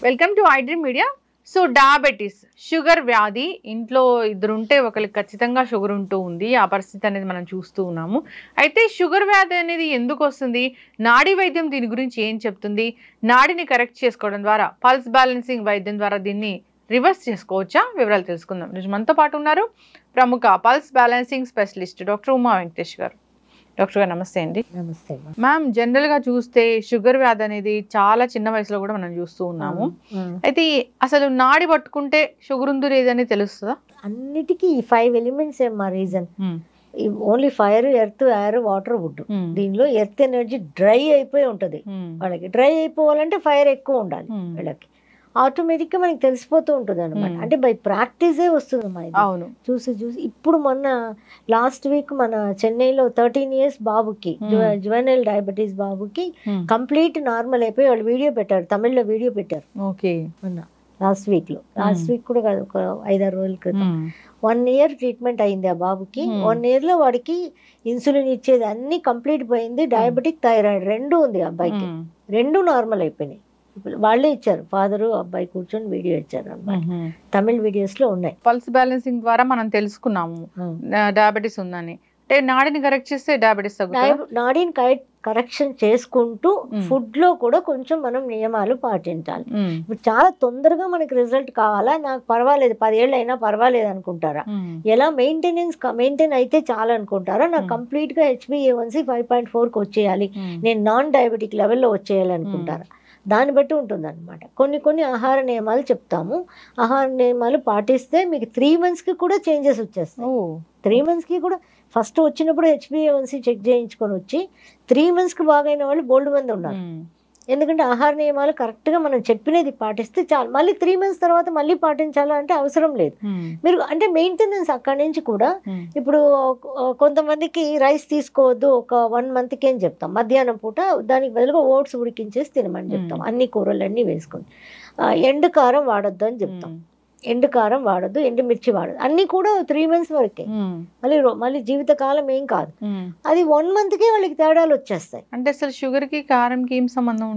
Welcome to iDream media. So diabetes, sugar వ్యాధి ఇంట్లో ఇద్దరుంటే ఒకరికి ఖచ్చితంగా షుగర్ ఉంటూ ఉంది. ఆ పరిస్థితి అనేది మనం చూస్తూ ఉన్నాము. అయితే షుగర్ వ్యాధి అనేది ఎందుకు వస్తుంది, నాడీ వైద్యం దీని గురించి ఏం చెప్తుంది, నాడిని కరెక్ట్ చేసుకోవడం ద్వారా పల్స్ బ్యాలెన్సింగ్ వైద్యం ద్వారా దీన్ని రివర్స్ చేసుకోవచ్చా, వివరాలు తెలుసుకుందాం. ఈరోజు మనతో పాటు ఉన్నారు ప్రముఖ pulse balancing specialist doctor Uma Venkatesh గారు. డాక్టర్ గారు నమస్తే అండి. నమస్తే మ్యామ్. జనరల్ గా చూస్తే షుగర్ వ్యాధి అనేది చాలా చిన్న వయసులో కూడా మనం చూస్తూ ఉన్నాము. అయితే అసలు నాడి పట్టుకుంటే షుగర్ ఉందో లేదని తెలుస్తుందా? అన్నిటికీ ఈ 5 ఎలిమెంట్స్ మా reason. Only fire, earth, air, water, wood. దీనిలో ఎర్త్ ఎనర్జీ డ్రై అయిపోయి ఉంటది. వాళ్ళకి డ్రై అయిపోవాలంటే ఫైర్ ఎక్కువ ఉండాలి. వీళ్ళకి ఆటోమేటిక్ గా మనకి తెలిసిపోతూ ఉంటుంది అనమాట. అంటే బై ప్రాక్టీసే వస్తుంది అవును. చూసి ఇప్పుడు మొన్న లాస్ట్ వీక్ మన చెన్నైలో 13 years బాబుకి, జువెనైల్ డయాబెటీస్ బాబుకి కంప్లీట్ నార్మల్ అయిపోయి వాళ్ళు వీడియో పెట్టారు, తమిళ్లో వీడియో పెట్టారు. ఓకే. మొన్న లాస్ట్ వీక్ కూడా కాదు, ఒక 5-6 రోజుల క్రితం 1 year ట్రీట్మెంట్ అయింది ఆ బాబుకి. 1 year లో వాడికి ఇన్సులిన్ ఇచ్చేది అన్ని కంప్లీట్ పోయింది. డయాబెటిక్, థైరాయిడ్ రెండు ఉంది అబ్బాయికి, రెండు నార్మల్ అయిపోయినాయి. వాళ్ళే ఇచ్చారు, ఫాదరు అబ్బాయి కూర్చొని వీడియో ఇచ్చారు అన్నమాట. తమిళ్ వీడియోస్ లో ఉన్నాయి. పల్స్ బ్యాలెన్సింగ్ ద్వారా మనం తెలుసుకున్నాము డయాబెటీస్ ఉందని. అంటే నాడిని కరెక్ట్ చేస్తే డయాబెటీస్ నాడిని కరెక్షన్ చేసుకుంటూ ఫుడ్ లో కూడా కొంచెం మనం నియమాలు పాటించాలి. ఇప్పుడు చాలా తొందరగా మనకి రిజల్ట్ కావాలా, నాకు పర్వాలేదు 10 ఏళ్ళు అయినా పర్వాలేదు అనుకుంటారా, ఎలా మెయింటైన్ అయితే చాలా అనుకుంటారా, నాకు కంప్లీట్ గా HbA1c 5.4కి వచ్చేయాలి, నేను నాన్ డయాబెటిక్ లెవెల్లో వచ్చేయాలి అనుకుంటారా, దాన్ని బట్టి ఉంటుంది అనమాట. కొన్ని ఆహార నియమాలు చెప్తాము. ఆహార నియమాలు పాటిస్తే మీకు 3 monthsకి కూడా చేంజెస్ వచ్చేస్తాయి. 3 monthsకి కూడా ఫస్ట్ వచ్చినప్పుడు HbA1c చెక్ చేయించుకొని వచ్చి 3 monthsకి బాగైన వాళ్ళు బోల్డ్ మంది ఉన్నారు. ఎందుకంటే ఆహార నియమాలు కరెక్ట్గా మనం చెప్పినది పాటిస్తే చాలు. మళ్ళీ 3 months తర్వాత మళ్ళీ పాటించాలంటే అవసరం లేదు. మీరు అంటే మెయింటెనెన్స్ అక్కడి నుంచి కూడా. ఇప్పుడు కొంతమందికి రైస్ తీసుకోవద్దు, ఒక 1 monthకి అని చెప్తాం. మధ్యాహ్నం పూట దానికి బదులుగా ఓట్స్ ఉడికించేసి తినమని చెప్తాం, అన్ని కూరలు అన్నీ వేసుకొని. ఎండు కారం వాడొద్దు అని చెప్తాం, ఎండు కారం వాడద్దు, ఎండు మిర్చి వాడదు, అన్ని కూడా 3 months వరకే. మళ్ళీ జీవితకాలం ఏం కాదు. అది 1 monthకే వాళ్ళకి తేడాలు వచ్చేస్తాయి. అంటే అసలు షుగర్ కి కారంకి ఏం సంబంధం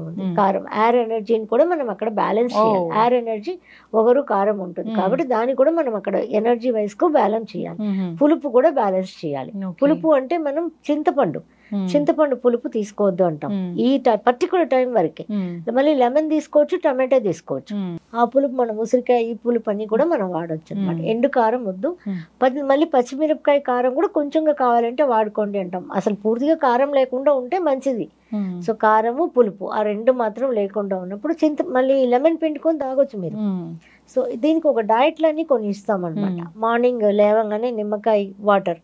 ఉంది? కారం ఎయిర్ ఎనర్జీని కూడా మనం అక్కడ బ్యాలెన్స్ చేయాలి. ఎయిర్ ఎనర్జీ ఒగరు కారం ఉంటుంది కాబట్టి దాన్ని కూడా మనం అక్కడ ఎనర్జీ వైజ్ కు బ్యాలెన్స్ చేయాలి. పులుపు కూడా బ్యాలెన్స్ చేయాలి. పులుపు అంటే మనం చింతపండు పులుపు తీసుకోవద్దు అంటాం ఈ పర్టికులర్ టైం వరకే. మళ్ళీ లెమన్ తీసుకోవచ్చు, టమాటో తీసుకోవచ్చు. ఆ పులుపు మనం ఉసిరికాయ, ఈ పులుపు అన్ని కూడా మనం వాడచ్చు అనమాట. ఎండు కారం వద్దు. మళ్ళీ పచ్చిమిరపకాయ కారం కూడా కొంచెంగా కావాలంటే వాడుకోండి అంటాం. అసలు పూర్తిగా కారం లేకుండా ఉంటే మంచిది. సో కారము, పులుపు ఆ రెండు మాత్రం లేకుండా ఉన్నప్పుడు మళ్ళీ లెమన్ పిండుకొని తాగొచ్చు మీరు. సో దీనికి ఒక డైట్లన్నీ కొన్ని ఇస్తామన్నమాట. మార్నింగ్ లేవగానే నిమ్మకాయ వాటర్,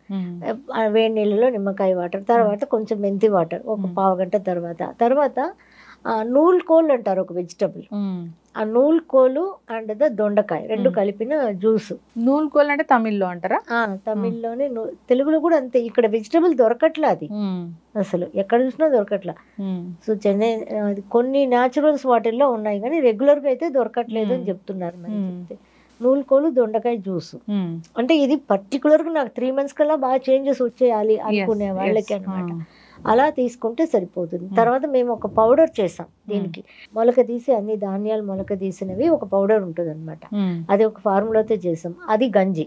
వేడి నీళ్ళలో నిమ్మకాయ వాటర్, తర్వాత కొంచెం మెంతి వాటర్ ఒక పావు గంట తర్వాత నూలుకోలు అంటారు ఒక వెజిటబుల్. ఆ నూలుకోలు అండ్ దొండకాయ రెండు కలిపిన జ్యూస్. నూలుకోలు అంటే తమిళ్లో అంటారా? తమిళ్లోనే, తెలుగులో కూడా అంతే. ఇక్కడ వెజిటబుల్ దొరకట్లా, అది అసలు ఎక్కడ చూసినా దొరకట్లా. సో చెన్నై కొన్ని న్యాచురల్స్ వాటిల్లో ఉన్నాయి కానీ రెగ్యులర్ గా అయితే దొరకట్లేదు అని చెప్తున్నారు. మరి నూలుకోలు, దొండకాయ జ్యూస్ అంటే ఇది పర్టికులర్ గా నాకు 3 months కల్లా బాగా చేంజెస్ వచ్చేయాలి అనుకునే వాళ్ళకి అనమాట. అలా తీసుకుంటే సరిపోతుంది. తర్వాత మేము ఒక పౌడర్ చేసాం దీనికి, మొలక తీసి అన్ని ధాన్యాలు మొలక తీసినవి ఒక పౌడర్ ఉంటుంది అనమాట. అది ఒక ఫార్ములాతో చేసాం. అది గంజి.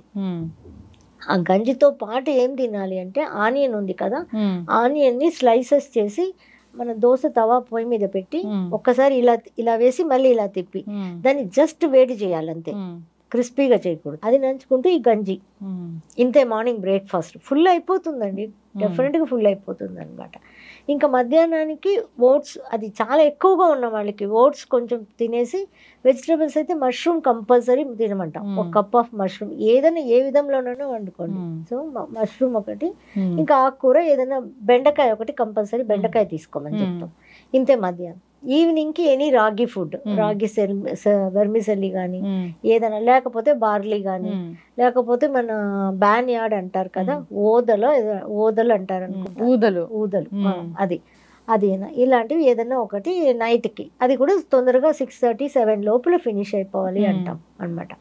ఆ గంజితో పాటు ఏం తినాలి అంటే ఆనియన్ ఉంది కదా, ఆనియన్ ని స్లైసెస్ చేసి మన దోశ తవా పొయ్యి మీద పెట్టి ఒక్కసారి ఇలా వేసి మళ్ళీ ఇలా తిప్పి దాన్ని జస్ట్ వేడి చేయాలి అంతే, క్రిస్పీగా చేయకూడదు. అది నంచుకుంటూ ఈ గంజి ఇంతే మార్నింగ్ బ్రేక్ఫాస్ట్. ఫుల్ అయిపోతుందండి, డెఫినెట్గా ఫుల్ అయిపోతుంది అనమాట. ఇంకా మధ్యాహ్నానికి ఓట్స్, అది చాలా ఎక్కువగా ఉన్న వాళ్ళకి ఓట్స్ కొంచెం తినేసి, వెజిటబుల్స్ అయితే మష్రూమ్ కంపల్సరీ తినమంటాం. ఒక కప్ ఆఫ్ మష్రూమ్ ఏదైనా ఏ విధంలోనైనా వండుకోండి. సో మష్రూమ్ ఒకటి, ఇంకా ఆకుకూర ఏదైనా బెండకాయ ఒకటి కంపల్సరీ బెండకాయ తీసుకోమని చెప్తాం. ఇంతే మధ్యాహ్నం. ఈవినింగ్కి ఎనీ రాగి ఫుడ్, రాగి వెర్మిసెల్లి కానీ ఏదైనా, లేకపోతే బార్లీ కానీ, లేకపోతే మన బ్యాన్ యార్డ్ అంటారు కదా, ఓదలు అంటారు అనుకుంటా, ఊదలు అది ఇలాంటివి ఏదైనా ఒకటి నైట్కి. అది కూడా తొందరగా 6:30-7 లోపల ఫినిష్ అయిపోవాలి అంటాం అనమాట.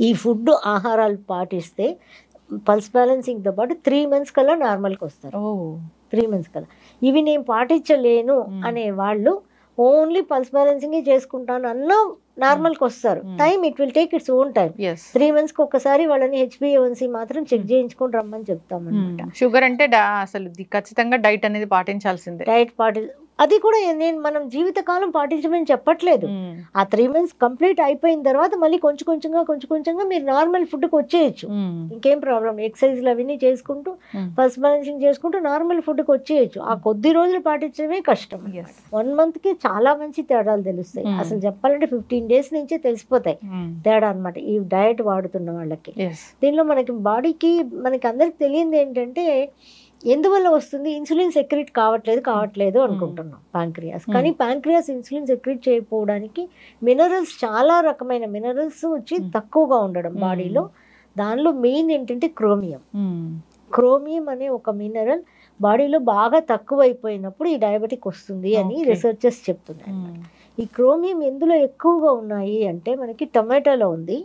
ఈ ఫుడ్ ఆహారాలు పాటిస్తే పల్స్ బ్యాలెన్సింగ్తో పాటు 3 months కల్లా నార్మల్కి వస్తారు. 3 months కల్లా. ఇవి నేను పాటించలేను అనే వాళ్ళు ఓన్లీ పల్స్ బ్యాలెన్సింగ్ చేసుకుంటాను అన్న నార్మల్కి వస్తారు. Time it will take its own time. 3 months ఒకసారి వాళ్ళని HbA1c మాత్రం చెక్ చేయించుకొని రమ్మని చెప్తాం అనమాట. షుగర్ అంటే అసలు ఖచ్చితంగా డైట్ అనేది పాటించాల్సిందే. డైట్ అది కూడా మనం జీవితకాలం పాటించమని చెప్పట్లేదు. ఆ 3 months కంప్లీట్ అయిపోయిన తర్వాత మళ్ళీ కొంచెం కొంచెంగా మీరు నార్మల్ ఫుడ్కి వచ్చేయచ్చు. ఇంకేం ప్రాబ్లం. ఎక్సర్సైజ్లు అవన్నీ చేసుకుంటూ పల్స్ బ్యాలెన్సింగ్ చేసుకుంటూ నార్మల్ ఫుడ్కి వచ్చేయచ్చు. ఆ కొద్ది రోజులు పాటించడమే కష్టం. 1 monthకి చాలా మంచి తేడాలు తెలుస్తాయి. అసలు చెప్పాలంటే 15 days నుంచే తెలిసిపోతాయి తేడా అనమాట ఈ డయట్ వాడుతున్న వాళ్ళకి. దీనిలో మనకి బాడీకి మనకి అందరికి తెలియంది ఏంటంటే ఎందువల్ల వస్తుంది, ఇన్సులిన్ సెక్రెట్ కావట్లేదు అనుకుంటున్నాం ప్యాంక్రియాస్. కానీ ప్యాంక్రియాస్ ఇన్సులిన్ సెక్రెట్ చేయకపోవడానికి మినరల్స్, చాలా రకమైన మినరల్స్ వచ్చి తక్కువగా ఉండడం బాడీలో. దానిలో మెయిన్ ఏంటంటే క్రోమియం అనే ఒక మినరల్ బాడీలో బాగా తక్కువ అయిపోయినప్పుడు ఈ డయాబెటిక్ వస్తుంది అని రీసెర్చర్స్ చెప్తున్నారు. ఈ క్రోమియం ఎందులో ఎక్కువగా ఉన్నాయి అంటే మనకి టొమాటోలో ఉంది,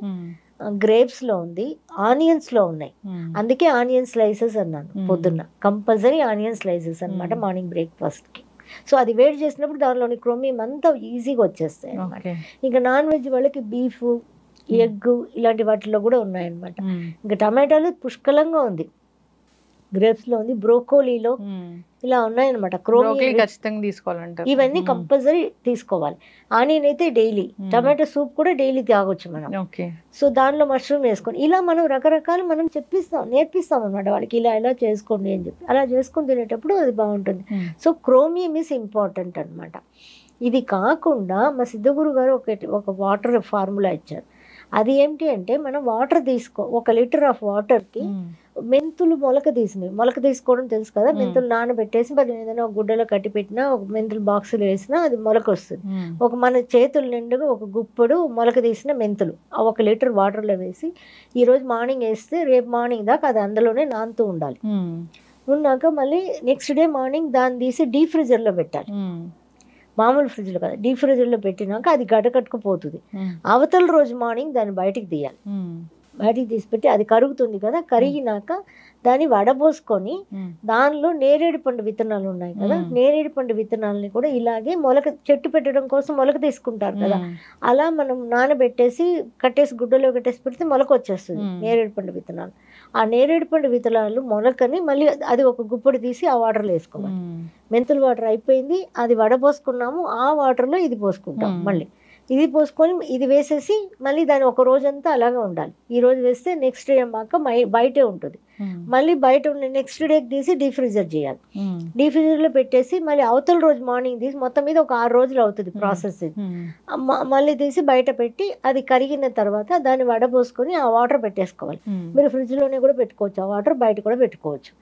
గ్రేప్స్లో ఉంది, ఆనియన్స్లో ఉన్నాయి. అందుకే ఆనియన్ స్లైసెస్ అన్నాను పొద్దున్న. కంపల్సరీ ఆనియన్ స్లైసెస్ అనమాట మార్నింగ్ బ్రేక్ఫాస్ట్కి. సో అది వేడి చేసినప్పుడు దానిలోని క్రోమియం అంతా ఈజీగా వచ్చేస్తాయి అనమాట. ఇంకా నాన్ వెజ్ వాళ్ళకి బీఫ్, ఎగ్ ఇలాంటి వాటిలో కూడా ఉన్నాయన్నమాట. ఇంకా టమాటాలు పుష్కలంగా ఉంది, గ్రేప్స్లో ఉంది, బ్రోకోలీలో ఇలా ఉన్నాయన్నమాట. క్రోమియం ఖచ్చితంగా తీసుకోవాలంటారు. ఇవన్నీ కంపల్సరీ తీసుకోవాలి. ఆనియన్ అయితే డైలీ, టమాటో సూప్ కూడా డైలీ తాగొచ్చు మనం. సో దానిలో మష్రూమ్ వేసుకొని ఇలా మనం రకరకాలు మనం నేర్పిస్తాం అనమాట వాళ్ళకి. ఇలా చేసుకోండి అని చెప్పి అలా చేసుకొని తినేటప్పుడు అది బాగుంటుంది. సో క్రోమియం ఈజ్ ఇంపార్టెంట్ అనమాట. ఇది కాకుండా మా సిద్ధగురు గారు ఒక వాటర్ ఫార్ములా ఇచ్చారు. అది ఏంటి అంటే మనం వాటర్ 1 లీటర్ ఆఫ్ వాటర్కి మెంతులు మొలక తీసుకోవడం తెలుసు కదా. మెంతులు నానబెట్టేసి ఏదైనా ఒక గుడ్డలో కట్టి పెట్టినా, ఒక మెంతులు బాక్సులు వేసినా అది మొలక వస్తుంది. మన చేతుల నిండుగా ఒక గుప్పడు మొలక తీసిన మెంతులు 1 లీటర్ వాటర్లో వేసి ఈరోజు మార్నింగ్ వేస్తే రేపు మార్నింగ్ దాకా అది అందులోనే నానుతూ ఉండాలి. ఉన్నాక మళ్ళీ నెక్స్ట్ డే మార్నింగ్ దాన్ని తీసి డీప్ ఫ్రీజర్లో పెట్టాలి. మామూలు ఫ్రిడ్జ్లో కదా, డీప్ ఫ్రీజర్లో పెట్టినాక అది గడ్డకట్టుకుపోతుంది. అవతల రోజు మార్నింగ్ దాన్ని బయటికి తీయాలి. బయటికి తీసిపెట్టి అది కరుగుతుంది కదా, కరిగినాక దాన్ని వడబోసుకొని దానిలో నేరేడు పండు విత్తనాలు ఉన్నాయి కదా, నేరేడు పండు విత్తనాలని కూడా ఇలాగే చెట్టు పెట్టడం కోసం మొలక తీసుకుంటారు కదా, అలా మనం నానబెట్టేసి కట్టేసి గుడ్డలో కట్టేసి పెడితే మొలక వచ్చేస్తుంది నేరేడు పండు విత్తనాలు. ఆ నేరేడు పండు విత్తనాలు మొలకని మళ్ళీ అది ఒక గుప్పడి తీసి ఆ వాటర్లో వేసుకోవాలి. మెంతుల వాటర్ అయిపోయింది, అది వడబోసుకున్నాము, ఆ వాటర్లో ఇది పోసుకుంటాం. మళ్ళీ ఇది పోసుకొని ఇది వేసేసి మళ్ళీ దాన్ని ఒక రోజంతా అలాగే ఉండాలి. ఈ రోజు వేస్తే నెక్స్ట్ డే మాక బయటే ఉంటుంది. మళ్ళీ బయట ఉండే నెక్స్ట్ డేకి తీసి డీప్ ఫ్రీజర్ చేయాలి. డీప్ ఫ్రీజర్లో పెట్టేసి మళ్ళీ అవతల రోజు మార్నింగ్ తీసి మొత్తం మీద ఒక 6 రోజులు అవుతుంది ప్రాసెస్. మళ్ళీ తీసి బయట పెట్టి అది కరిగిన తర్వాత దాన్ని వడబోసుకొని ఆ వాటర్ పెట్టేసుకోవాలి. మీరు ఫ్రిడ్జ్లోనే కూడా పెట్టుకోవచ్చు, ఆ వాటర్ బయట కూడా పెట్టుకోవచ్చు.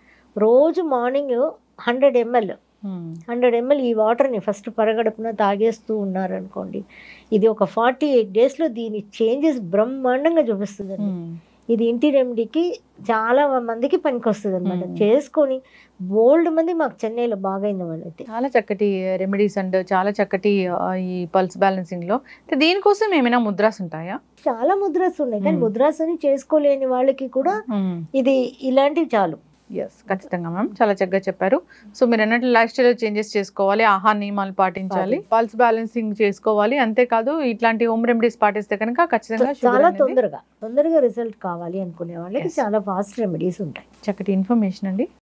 రోజు మార్నింగ్ 100 ml ఈ వాటర్ని ఫస్ట్ పరగడుపున తాగేస్తూ ఉన్నారనుకోండి, ఇది ఒక 48 daysలో దీని చేంజెస్ బ్రహ్మాండంగా చూపిస్తుందండి. ఇది ఇంటి రెమెడీకి చాలా మందికి పనికొస్తుంది అనమాట. చేసుకొని బోల్డ్ మంది మాకు చెన్నైలో బాగైన వాళ్ళైతే. చాలా చక్కటి రెమెడీస్ అండ్ చాలా చక్కటి ఈ పల్స్ బ్యాలెన్సింగ్ లో. దీనికోసం ఏమైనా ముద్రాస్ ఉంటాయా? చాలా ముద్రాస్ ఉన్నాయి, కానీ ముద్రాస్ అని చేసుకోలేని వాళ్ళకి కూడా ఇది ఇలాంటివి చాలు. ఖచ్చితంగా మ్యామ్, చాలా చక్కగా చెప్పారు. సో మీరు అన్నట్లు లైఫ్ స్టైల్ చేంజెస్ చేసుకోవాలి, ఆహార నియమాలు పాటించాలి, పల్స్ బ్యాలెన్సింగ్ చేసుకోవాలి. అంతేకాదు ఇట్లాంటి హోమ్ రెమెడీస్ పాటిస్తే కనుక ఖచ్చితంగా చాలా తొందరగా రిజల్ట్ కావాలి అనుకునే వాళ్ళకి చాలా ఫాస్ట్ రెమెడీస్ ఉంటాయి. చక్కటి ఇన్ఫర్మేషన్ అండి.